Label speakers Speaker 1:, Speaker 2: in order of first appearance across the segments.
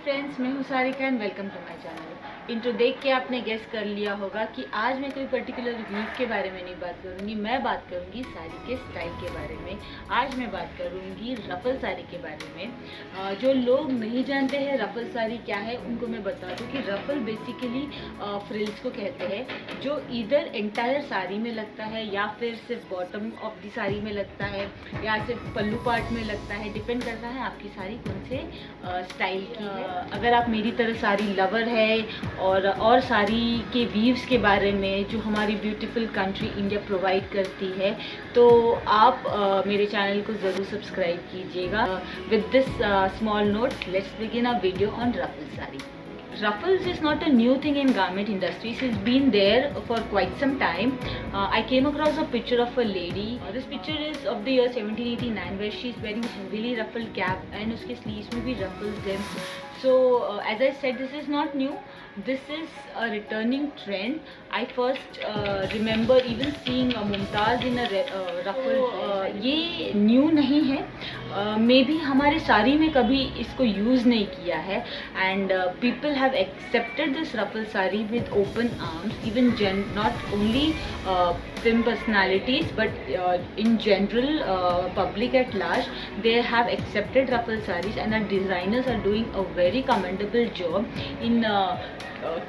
Speaker 1: Friends, मैं हूँ Sarika and welcome to my channel. Intro देख के आपने गेस कर लिया होगा कि आज मैं कोई पर्टिकुलर वीव के बारे में नहीं बात करूँगी, मैं बात करूँगी साड़ी के स्टाइल के बारे में। आज मैं बात करूँगी रफल साड़ी के बारे में। जो लोग नहीं जानते हैं रफल साड़ी क्या है, उनको मैं बता दूँ कि रफल बेसिकली फ्रिल्स को कहते हैं, जो इधर एंटायर साड़ी में लगता है या फिर सिर्फ बॉटम ऑफ दी साड़ी में लगता है या सिर्फ पल्लू पार्ट में लगता है। डिपेंड करता है आपकी साड़ी कौन से स्टाइल की है। अगर आप मेरी तरह साड़ी लवर है और साड़ी के वीव्स के बारे में जो हमारी ब्यूटीफुल कंट्री इंडिया प्रोवाइड करती है, तो आप मेरे चैनल को ज़रूर सब्सक्राइब कीजिएगा। With this small note, let's begin a video on ruffle sari. Ruffles is not a new thing in garment industries. It's been there for quite some time. I came across a picture of a lady. This picture is of the year 1789 where she's wearing heavily ruffled cap and उसके sleeves में भी ruffles हैं. So as I said, this is not new. This is a returning trend. I first remember even seeing a Mumtaz in a ruffled. ये new नहीं है. May be हमारे साड़ी में कभी इसको यूज़ नहीं किया है and people have accepted this ruffle sari with open arms. Even not only film personalities but in general public at large, they have accepted ruffle sarees and our designers are doing a very commendable job in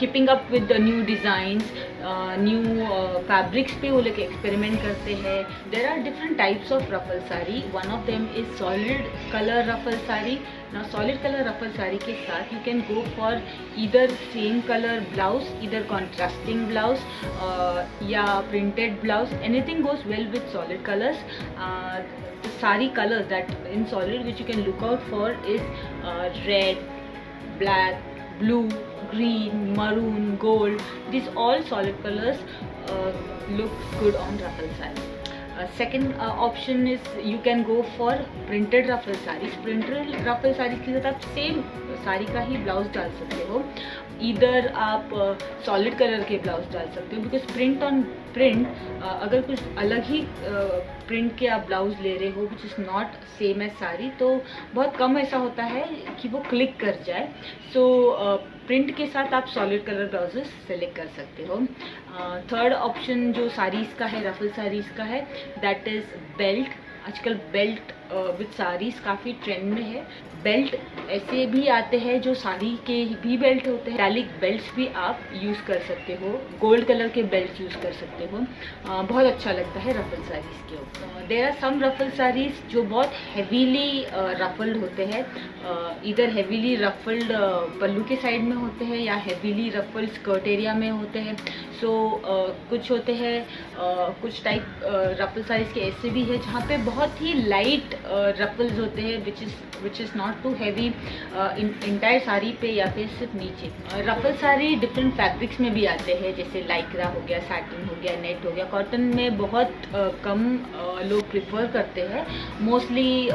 Speaker 1: keeping up with the new designs, new fabrics पे वो लोग experiment करते हैं. There are different types of ruffle saree. One of them is solid color ruffle saree. Now solid color ruffle saree के साथ you can go for either same color blouse, either contrasting blouse या printed blouse. Anything goes well with solid colors. The saree colors that in solid which you can look out for is red, black, blue, green, maroon, gold. These all solid colors look good on ruffle saree. Second option is you can go for printed ruffle sarees. Printed ruffle sarees के साथ आप same sari का ही blouse डाल सकते हो. इधर आप solid colour के ब्लाउज डाल सकते हो, बिकॉज प्रिंट ऑन प्रिंट अगर कुछ अलग ही प्रिंट के आप ब्लाउज ले रहे हो which is not same as sari, तो बहुत कम ऐसा होता है कि वो क्लिक कर जाए. सो प्रिंट के साथ आप सॉलिड कलर ब्लाउजेस सेलेक्ट कर सकते हो. थर्ड ऑप्शन जो साड़ीज़ का है, रफल साड़ीज़ का है, दैट इज़ बेल्ट. आजकल बेल्ट विद साड़ीज़ काफ़ी ट्रेंड में है. बेल्ट ऐसे भी आते हैं जो साड़ी के भी बेल्ट होते हैं. टैलिक बेल्ट्स भी आप यूज़ कर सकते हो, गोल्ड कलर के बेल्ट यूज़ कर सकते हो. बहुत अच्छा लगता है रफल साड़ीज़ के ऊपर. There are some ruffle saris जो बहुत हैवीली रफल्ड होते हैं. इधर हैवीली रफल्ड पल्लू के साइड में होते हैं या हैवीली रफल्ड स्कर्ट एरिया में होते हैं. सो कुछ होते हैं कुछ टाइप रफल साड़ीज़ के ऐसे भी है जहाँ पे बहुत ही लाइट रफल्स होते हैं which is not too heavy entire sari पे या फिर सिर्फ नीचे. रफल साड़ी डिफरेंट फैब्रिक्स में भी आते हैं, जैसे लाइक्रा हो गया, सैटिन हो गया, नेट हो गया. कॉटन में बहुत कम लोग प्रिफर करते हैं. मोस्टली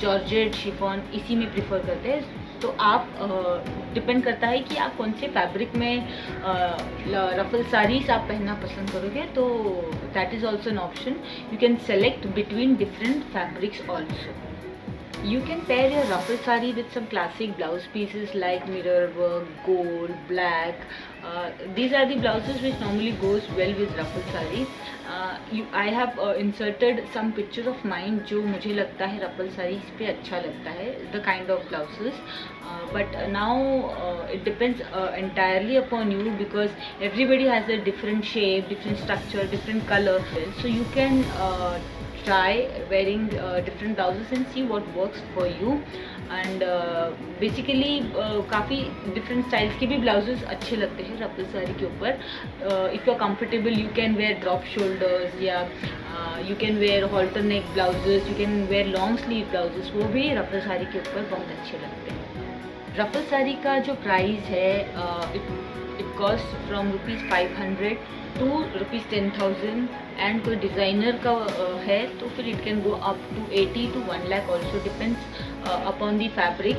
Speaker 1: जॉर्जेट, शिफॉन इसी में प्रिफर करते हैं. तो आप डिपेंड करता है कि आप कौन से फैब्रिक में रफल साड़ीज़ आप पहनना पसंद करोगे, तो that is also an option. You can select between different fabrics also. You can pair your ruffle saree with some classic blouse pieces like mirror work, gold, black. These are the blouses which normally goes well with ruffle saree. I have inserted some picture of mine जो मुझे लगता है ruffle sarees पे अच्छा लगता है, the kind of blouses. But now it depends entirely upon you, because everybody has a different shape, different structure, different color. So you can try wearing different blouses and see what works for you. And basically काफ़ी different styles के भी blouses अच्छे लगते हैं रफल साड़ी के ऊपर. If you are comfortable, you can wear drop shoulders या you can wear halter neck blouses, you can wear long sleeve blouses. वो भी रफल साड़ी के ऊपर बहुत अच्छे लगते हैं. रफल साड़ी का जो प्राइस है it costs from ₹500 to ₹10,000. And कोई डिज़ाइनर का है तो फिर it can go up to 80 to 1 lakh also. Depends upon the fabric.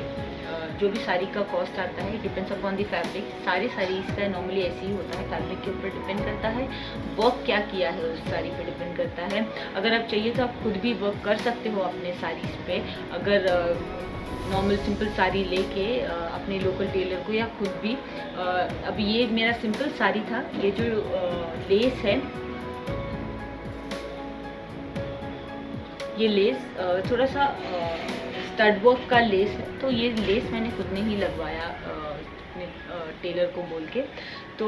Speaker 1: जो भी साड़ी का कॉस्ट आता है डिपेंड्स अपॉन दी फैब्रिक. सारी साड़ीज़ का नॉर्मली ऐसे ही होता है, फैब्रिक के ऊपर डिपेंड करता है. वर्क क्या किया है उस साड़ी पे डिपेंड करता है. अगर आप चाहिए तो आप खुद भी वर्क कर सकते हो अपने साड़ीज़ पे. अगर नॉर्मल सिंपल साड़ी लेके अपने लोकल टेलर को या खुद भी अब ये मेरा सिंपल साड़ी था। ये जो लेस है, ये लेस थोड़ा सा स्टड वर्क का लेस है, तो ये लेस मैंने खुद ने ही लगवाया अपने टेलर को बोल के। तो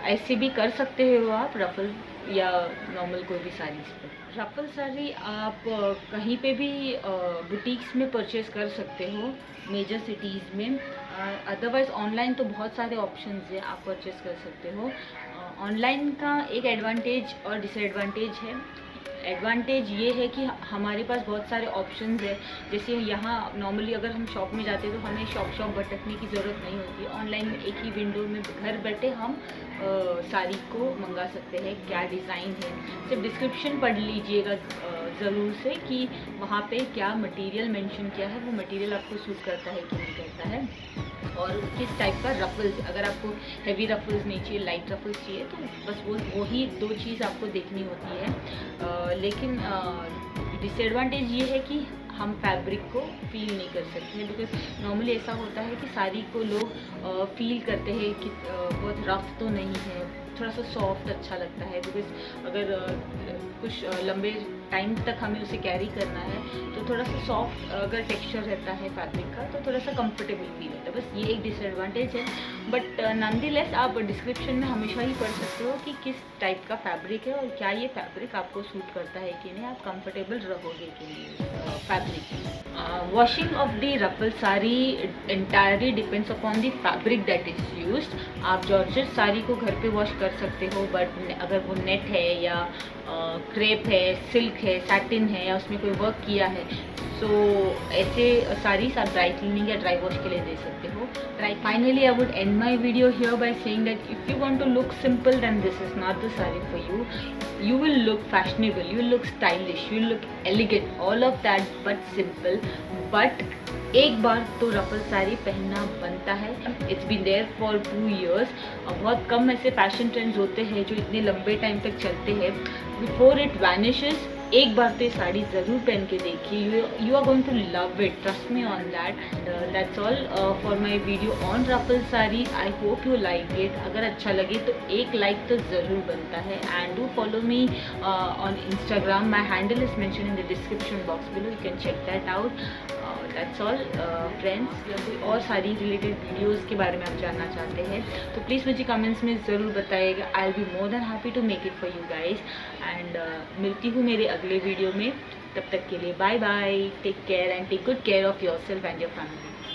Speaker 1: ऐसे भी कर सकते हो आप रफल या नॉर्मल कोई भी साड़ीज़ पर। रफल साड़ी आप कहीं पे भी बुटीक्स में परचेज़ कर सकते हो मेजर सिटीज़ में। अदरवाइज़ ऑनलाइन तो बहुत सारे ऑप्शंस हैं, आप परचेज़ कर सकते हो। ऑनलाइन का एक एडवांटेज और डिसएडवांटेज है। एडवांटेज ये है कि हमारे पास बहुत सारे ऑप्शंस है। जैसे यहाँ नॉर्मली अगर हम शॉप में जाते हैं तो हमें शॉप भटकने की ज़रूरत नहीं होती। ऑनलाइन में एक ही विंडो में घर बैठे हम साड़ी को मंगा सकते हैं। क्या डिज़ाइन है, सिर्फ डिस्क्रिप्शन पढ़ लीजिएगा ज़रूर से कि वहाँ पे क्या मटेरियल मेंशन किया है, वो मटेरियल आपको सूट करता है कि नहीं करता है, और किस टाइप का रफल्स। अगर आपको हैवी रफल्स नहीं चाहिए, लाइट रफल्स चाहिए, तो बस वही दो चीज़ आपको देखनी होती है। लेकिन डिसएडवांटेज ये है कि हम फैब्रिक को फील नहीं कर सकते हैं, बिकॉज नॉर्मली ऐसा होता है कि साड़ी को लोग फील करते हैं कि बहुत रफ तो नहीं है, थोड़ा सा सॉफ्ट अच्छा लगता है। बिकॉज अगर कुछ लंबे टाइम तक हमें उसे कैरी करना है तो थोड़ा सा सॉफ्ट अगर टेक्सचर रहता है फैब्रिक का तो थोड़ा सा कंफर्टेबल फील होता है। बस ये एक डिसएडवांटेज है, बट नॉनदलेस आप डिस्क्रिप्शन में हमेशा ही पढ़ सकते हो कि किस टाइप का फैब्रिक है और क्या ये फैब्रिक आपको सूट करता है कि नहीं, आप कंफर्टेबल रहोगे कि नहीं fabric. Washing of the ruffle sari entirely depends upon the fabric that is used. आप जॉर्जेट साड़ी को घर पे वॉश कर सकते हो, बट अगर वो नेट है या क्रेप है, सिल्क है, सैटिन है या उसमें कोई वर्क किया है, सो ऐसे साड़ीज आप ड्राई क्लीनिंग या ड्राई वॉश के लिए दे सकते हो। Finally, I would end my video here by saying that if you want to look simple, then this is not the saree for you. You will look fashionable, you will look stylish, you will look elegant, all of that, but simple. But एक बार तो रफल साड़ी पहनना बनता है। It's been there for 2 years। बहुत कम ऐसे fashion trends होते हैं जो इतने लंबे टाइम तक चलते हैं। बिफोर इट वैनिशेस, एक बार तो ये साड़ी ज़रूर पहन के देखिए, you are going to love it, trust me on that. That's all for my video on ruffle sari. I hope you like it. अगर अच्छा लगे तो एक लाइक तो ज़रूर बनता है, and do follow me on Instagram. My handle is mention in the description box below, you can check that out. That's all friends. या कोई और सारी रिलेटेड वीडियोज़ के बारे में आप जानना चाहते हैं तो प्लीज़ मुझे कमेंट्स में ज़रूर बताइएगा। I will be more than happy to make it for you guys. And मिलती हूँ मेरे अगले वीडियो में। तब तक के लिए bye bye, take care and take good care of yourself and your family.